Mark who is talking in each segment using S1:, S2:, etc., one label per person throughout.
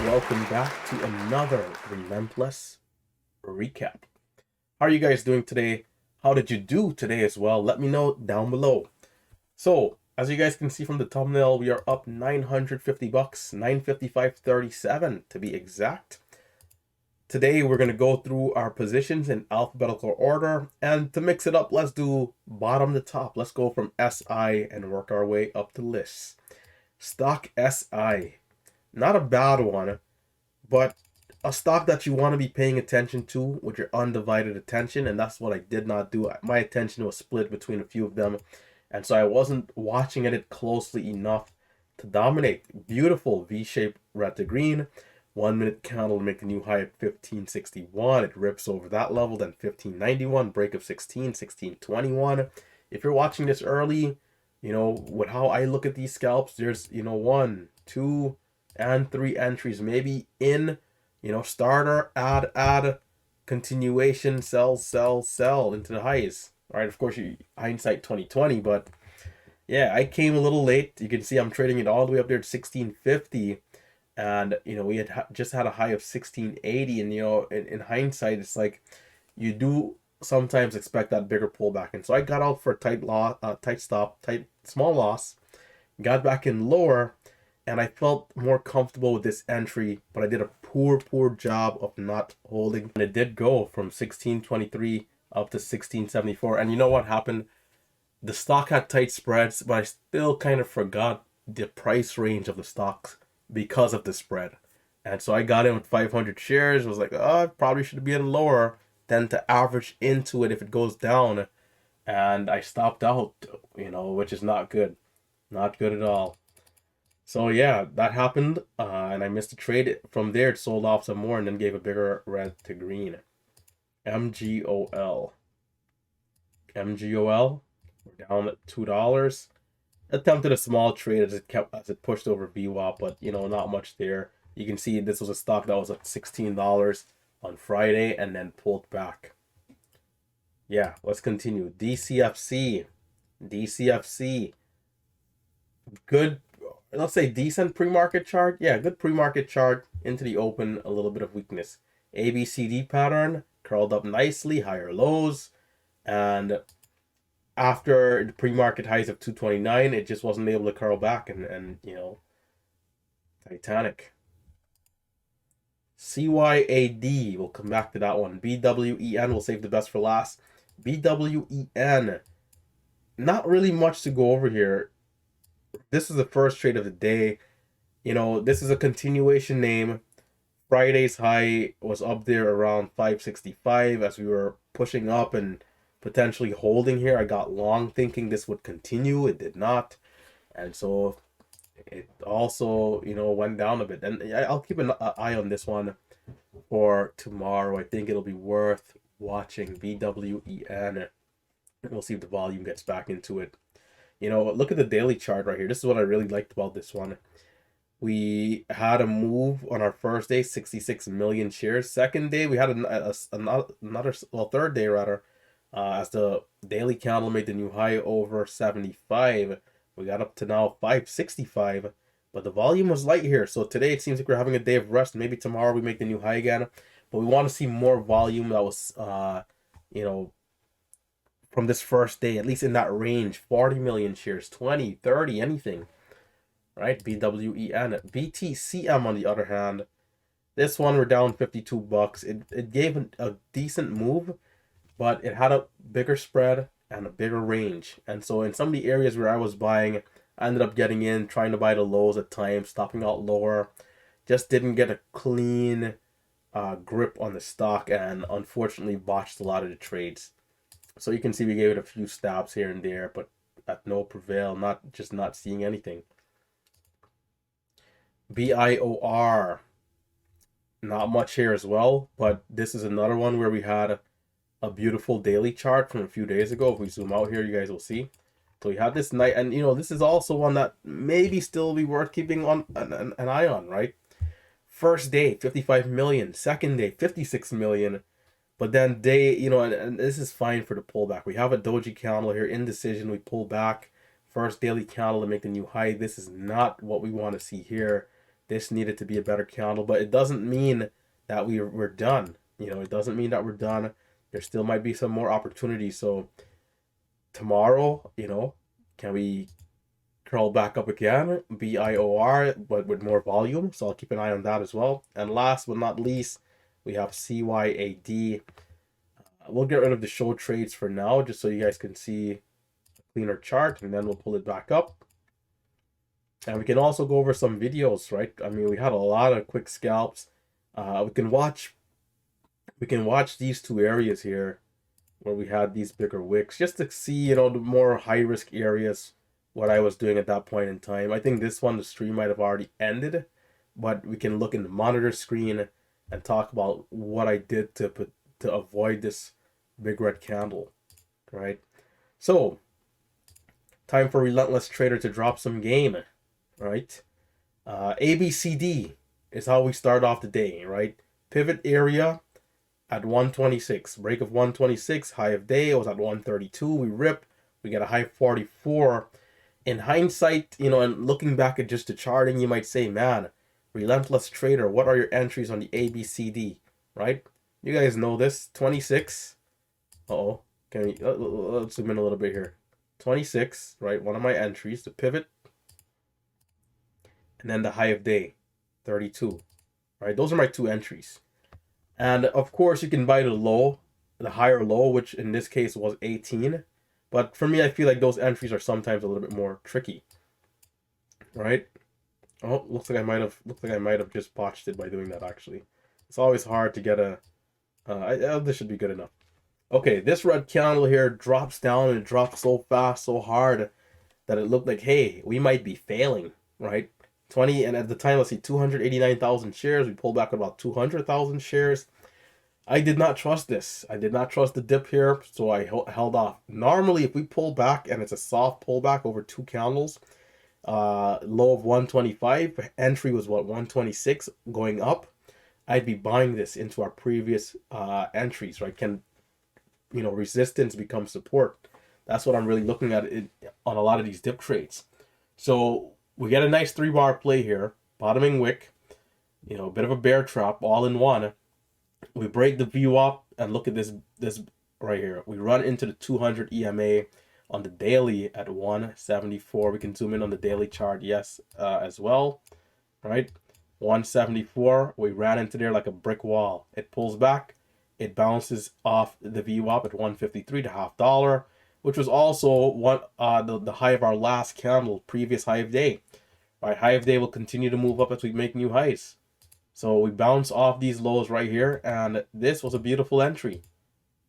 S1: welcome back to another Relentless recap. How are you guys doing today? How did you do today as well? Let me know down below. So, as you guys can see from the thumbnail, we are up 950 bucks, 955.37 to be exact. Today we're going to go through our positions in alphabetical order, and to mix it up, let's do bottom to top. Let's go from SI and work our way up to lists. Stock SI. Not a bad one, but a stock that you want to be paying attention to with your undivided attention, and that's what I did not do. My attention was split between a few of them, and so I wasn't watching it closely enough to dominate. Beautiful V-shaped red to green. 1 minute candle to make a new high at 1561. It rips over that level, then 1591, break of 1621. If you're watching this early, with how I look at these scalps, there's 1, 2, and 3 entries, maybe in, starter, add, continuation, sell into the highs. All right, of course, hindsight 2020, but yeah, I came a little late. You can see I'm trading it all the way up there to 1650, and we had just had a high of 1680, and in hindsight, it's like you do sometimes expect that bigger pullback, and so I got out for a tight stop, small loss, got back in lower, and I felt more comfortable with this entry, but I did a poor job of not holding. And it did go from 1623 up to 1674. And you know what happened? The stock had tight spreads, but I still kind of forgot the price range of the stocks because of the spread. And so I got in with 500 shares. Was like, oh, I probably should be in lower than to average into it if it goes down. And I stopped out, which is not good. Not good at all. So yeah, that happened, and I missed the trade. From there, it sold off some more and then gave a bigger red to green. MGOL. We're down at $2. Attempted a small trade as it pushed over VWAP, but not much there. You can see this was a stock that was at $16 on Friday and then pulled back. Yeah, let's continue. DCFC. Good. Let's say decent pre-market chart. Yeah, good pre-market chart into the open, a little bit of weakness. ABCD pattern, curled up nicely, higher lows. And after the pre-market highs of 229, it just wasn't able to curl back and Titanic. CYAD, we'll come back to that one. BWEN, we'll save the best for last. BWEN, not really much to go over here. This is the first trade of the day. This is a continuation name. Friday's high was up there around 565 as we were pushing up and potentially holding here. I got long thinking this would continue. It did not. And so it also, went down a bit. And I'll keep an eye on this one for tomorrow. I think it'll be worth watching. BWEN. We'll see if the volume gets back into it. Look at the daily chart right here. This is what I really liked about this one. We had a move on our first day, 66 million shares. Second day, we had third day rather, as the daily candle made the new high over 75. We got up to now 565, but the volume was light here. So today it seems like we're having a day of rest. Maybe tomorrow we make the new high again, but we want to see more volume that was, from this first day, at least in that range, 40 million shares, 20, 30, anything, right? BWEN. BTCM, on the other hand, this one we're down 52 bucks. It gave a decent move, but it had a bigger spread and a bigger range. And so in some of the areas where I was buying, I ended up getting in, trying to buy the lows at times, stopping out lower. Just didn't get a clean grip on the stock, and unfortunately botched a lot of the trades. So you can see we gave it a few stabs here and there, but at no prevail, not seeing anything. BIOR, not much here as well, but this is another one where we had a beautiful daily chart from a few days ago. If we zoom out here, you guys will see. So we had this night, and this is also one that maybe still be worth keeping on an eye on, right? First day, 55 million. Second day, 56 million. But then and this is fine for the pullback. We have a doji candle here, indecision. We pull back. First daily candle to make the new high. This is not what we want to see here. this needed to be a better candle, but it doesn't mean that we're done. It doesn't mean that we're done. There still might be some more opportunities. So tomorrow, can we curl back up again? BIOR, but with more volume. So I'll keep an eye on that as well. And last but not least, we have CYAD. We'll get rid of the show trades for now, just so you guys can see a cleaner chart, and then we'll pull it back up. And we can also go over some videos, right? I mean, we had a lot of quick scalps. We can watch these two areas here where we had these bigger wicks, just to see, the more high risk areas, what I was doing at that point in time. I think this one, the stream might have already ended, but we can look in the monitor screen and talk about what I did to avoid this big red candle, right? So time for Relentless Trader to drop some game, right? ABCD is how we start off the day, right? Pivot area at 126, break of 126, high of day, it was at 132, we rip, we get a high 44. In hindsight, and looking back at just the charting, you might say, man, Relentless Trader, what are your entries on the ABCD, right? You guys know this, 26, can we, let's zoom in a little bit here, 26, right, one of my entries, the pivot, and then the high of day, 32, right? Those are my two entries. And of course, you can buy the low, the higher low, which in this case was 18. But for me, I feel like those entries are sometimes a little bit more tricky, right? Oh, looks like I might have just botched it by doing that. Actually, it's always hard to get a. This should be good enough. Okay, this red candle here drops down, and it drops so fast, so hard, that it looked like, hey, we might be failing, right? 20, and at the time, let's see, 289,000 shares. We pulled back about 200,000 shares. I did not trust this. I did not trust the dip here, so I held off. Normally, if we pull back and it's a soft pullback over two candles, low of 125, entry was what, 126 going up, I'd be buying this into our previous entries, right? Can, resistance become support? That's what I'm really looking at on a lot of these dip trades. So we get a nice 3-bar play here, bottoming wick, a bit of a bear trap all in one. We break the view up and look at this right here. We run into the 200 EMA on the daily at 174. We can zoom in on the daily chart, yes, as well, right? 174. We ran into there like a brick wall. It pulls back. It bounces off the view up at 153 to $0.50, which was also the high of our last candle, previous high of day. Right, high of day will continue to move up as we make new highs. So we bounce off these lows right here, and this was a beautiful entry,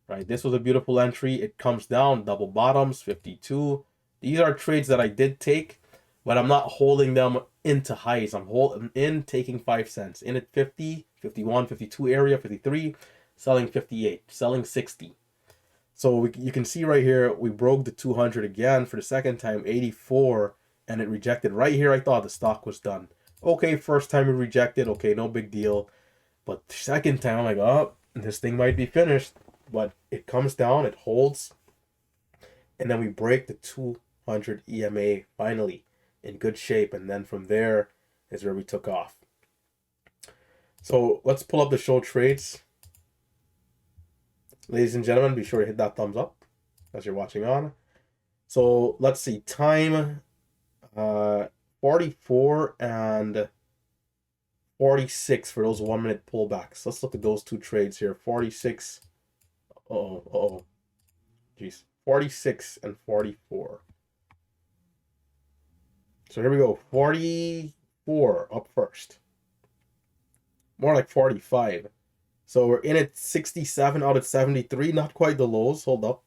S1: right? This was a beautiful entry. It comes down, double bottoms, 52. These are trades that I did take, but I'm not holding them into highs. I'm taking 5 cents. In at 50, 51, 52 area, 53, selling 58, selling 60. So you can see right here, we broke the 200 again for the second time, 84, and it rejected right here. I thought the stock was done. Okay, first time we rejected, okay, no big deal. But second time, I'm like, oh, this thing might be finished. But it comes down, it holds, and then we break the 200 EMA finally in good shape. And then from there is where we took off. So let's pull up the show trades. Ladies and gentlemen, be sure to hit that thumbs up as you're watching on. So let's see, time 44 and 46 for those 1 minute pullbacks. Let's look at those two trades here. 46. Jeez. 46 and 44. So here we go. 44 up first. More like 45. So we're in at 67 out of 73. Not quite the lows. Hold up.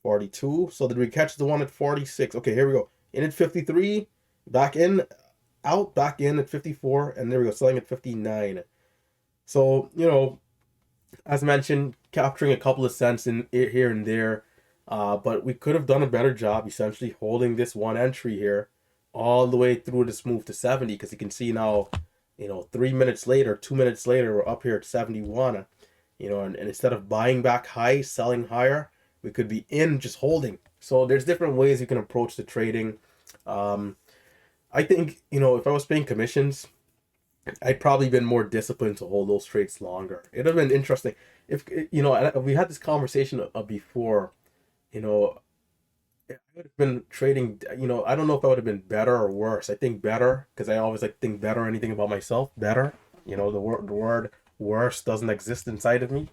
S1: 42. So did we catch the one at 46? Okay, here we go. In at 53. Back in, out, back in at 54, and there we go, selling at 59. So, as mentioned, capturing a couple of cents in here and there, but we could have done a better job essentially holding this one entry here all the way through this move to 70, because you can see now, 3 minutes later, 2 minutes later, we're up here at 71, and instead of buying back high, selling higher, we could be in just holding. So there's different ways you can approach the trading. I think, if I was paying commissions, I'd probably been more disciplined to hold those trades longer. It'd have been interesting if, you know, we had this conversation before, you know, I would have been trading, you know, I don't know if I would have been better or worse. I think better because I always like think better anything about myself. Better, you know, the word worse doesn't exist inside of me.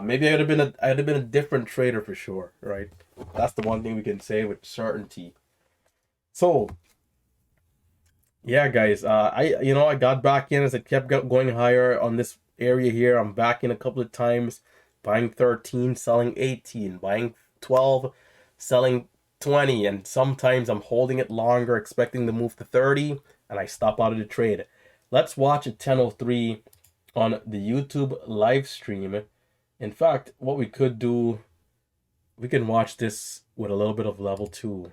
S1: Maybe I'd have been a different trader for sure, right? That's the one thing we can say with certainty. So yeah, guys, I got back in as it kept going higher on this area here. I'm back in a couple of times, buying 13, selling 18, buying 12, selling 20, and sometimes I'm holding it longer, expecting to move to 30, and I stop out of the trade. Let's watch at 10:03 on the YouTube live stream. In fact, what we could do, we can watch this with a little bit of level 2.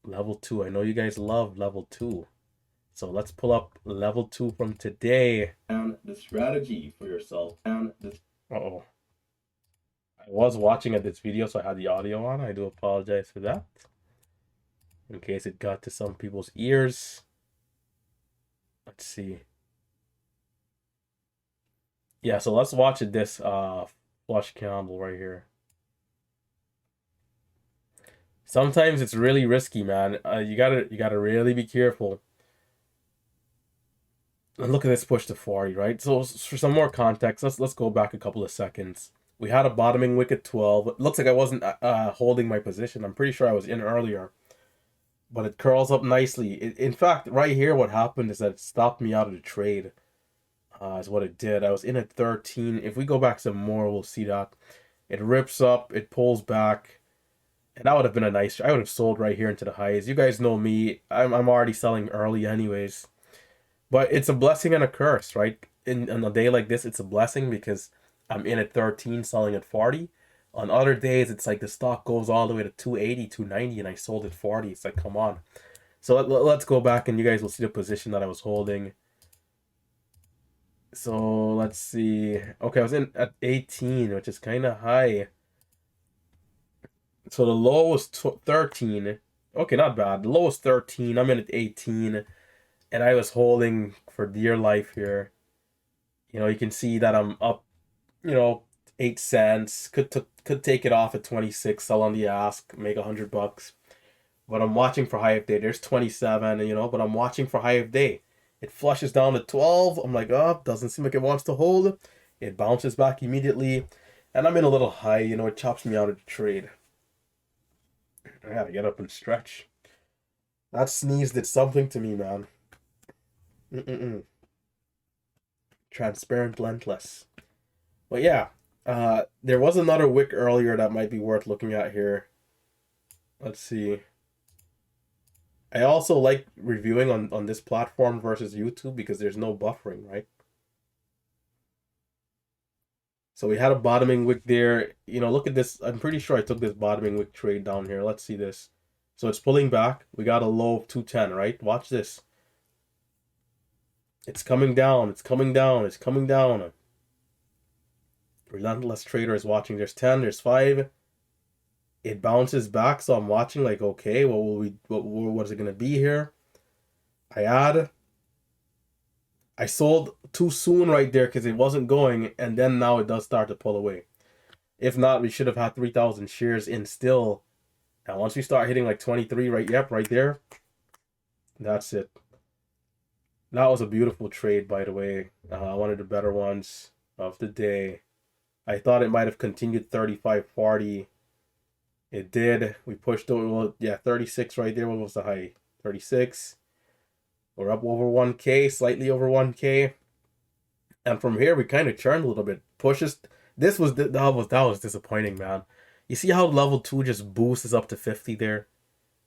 S1: Level 2. I know you guys love level 2. So let's pull up level 2 from today. And the strategy for yourself. And this. Uh-oh. I was watching at this video, so I had the audio on. I do apologize for that. In case it got to some people's ears. Let's see. Yeah, so let's watch this flush candle right here. Sometimes it's really risky, man. You gotta really be careful. And look at this push to 40, right? So for some more context, let's go back a couple of seconds. We had a bottoming wick at 12. It looks like I wasn't holding my position. I'm pretty sure I was in earlier. But it curls up nicely. In fact, right here, what happened is that it stopped me out of the trade. Is what it did. I was in at 13. If we go back some more, we'll see that. It rips up, it pulls back. And that would have been a nice... I would have sold right here into the highs. You guys know me. I'm already selling early anyways. But it's a blessing and a curse, right? In a day like this, it's a blessing because I'm in at 13, selling at 40. On other days, it's like the stock goes all the way to 280, 290, and I sold at 40. It's like, come on. So let's go back, and you guys will see the position that I was holding. So let's see. Okay, I was in at 18, which is kind of high. So the low was 13. Okay, not bad. The low was 13. I'm in at 18. And I was holding for dear life here. You know, you can see that I'm up, 8 cents. Could take it off at 26, sell on the ask, make $100. But I'm watching for high of day. There's 27, but I'm watching for high of day. It flushes down to 12. I'm like, oh, doesn't seem like it wants to hold. It bounces back immediately. And I'm in a little high, it chops me out of the trade. I gotta get up and stretch. That sneeze did something to me, man. Transparent Relentless. But yeah, there was another wick earlier that might be worth looking at here. Let's see. I also like reviewing on this platform versus YouTube because there's no buffering, right? So we had a bottoming wick there. Look at this. I'm pretty sure I took this bottoming wick trade down here. Let's see this. So it's pulling back. We got a low of 210, right? Watch this. It's coming down. It's coming down. It's coming down. Relentless trader is watching. There's 10. There's 5. It bounces back. So I'm watching like, okay, what is it going to be here? I sold too soon right there because it wasn't going. And then now it does start to pull away. If not, we should have had 3,000 shares in still. And once we start hitting like 23, right? Yep, right there. That's it. That was a beautiful trade, by the way. One of the better ones of the day. I thought it might have continued 35.40. It did. We pushed over. Well, yeah, 36 right there. What was the high? 36. We're up over 1K, slightly over 1K. And from here, we kind of churned a little bit. Pushes. That was disappointing, man. You see how level 2 just boosts up to 50 there?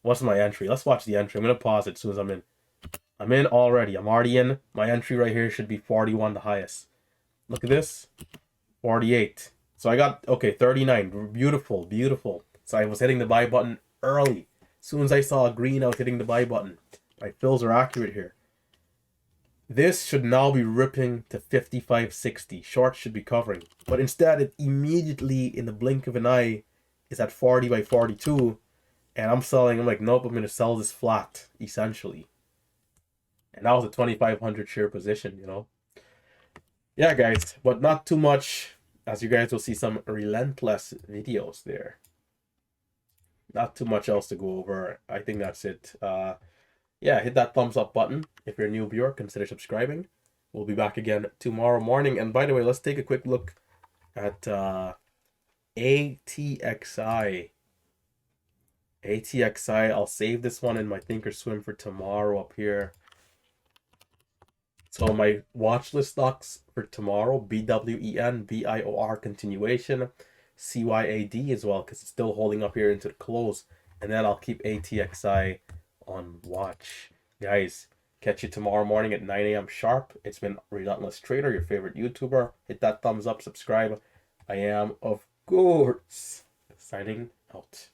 S1: What's my entry? Let's watch the entry. I'm going to pause it as soon as I'm in. I'm in already. I'm already in. My entry right here should be 41, the highest. Look at this. 48. So I got, okay, 39. Beautiful, beautiful. So I was hitting the buy button early. As soon as I saw green, I was hitting the buy button. My fills are accurate here. This should now be ripping to 55.60. Short should be covering. But instead, it immediately, in the blink of an eye, is at 40 by 42. And I'm selling. I'm like, nope, I'm going to sell this flat, essentially. And that was a 2,500 share position, you know. Yeah, guys, but not too much, as you guys will see some Relentless videos there. Not too much else to go over. I think that's it. Yeah, hit that thumbs up button. If you're a new viewer, consider subscribing. We'll be back again tomorrow morning. And by the way, let's take a quick look at ATXI. ATXI, I'll save this one in my Thinkorswim for tomorrow up here. So my watch list stocks for tomorrow, BWEN, BIOR continuation, CYAD as well, because it's still holding up here into the close. And then I'll keep ATXI on watch. Guys, catch you tomorrow morning at 9 a.m. sharp. It's been Relentless Trader, your favorite YouTuber. Hit that thumbs up, subscribe. I am, of course, signing out.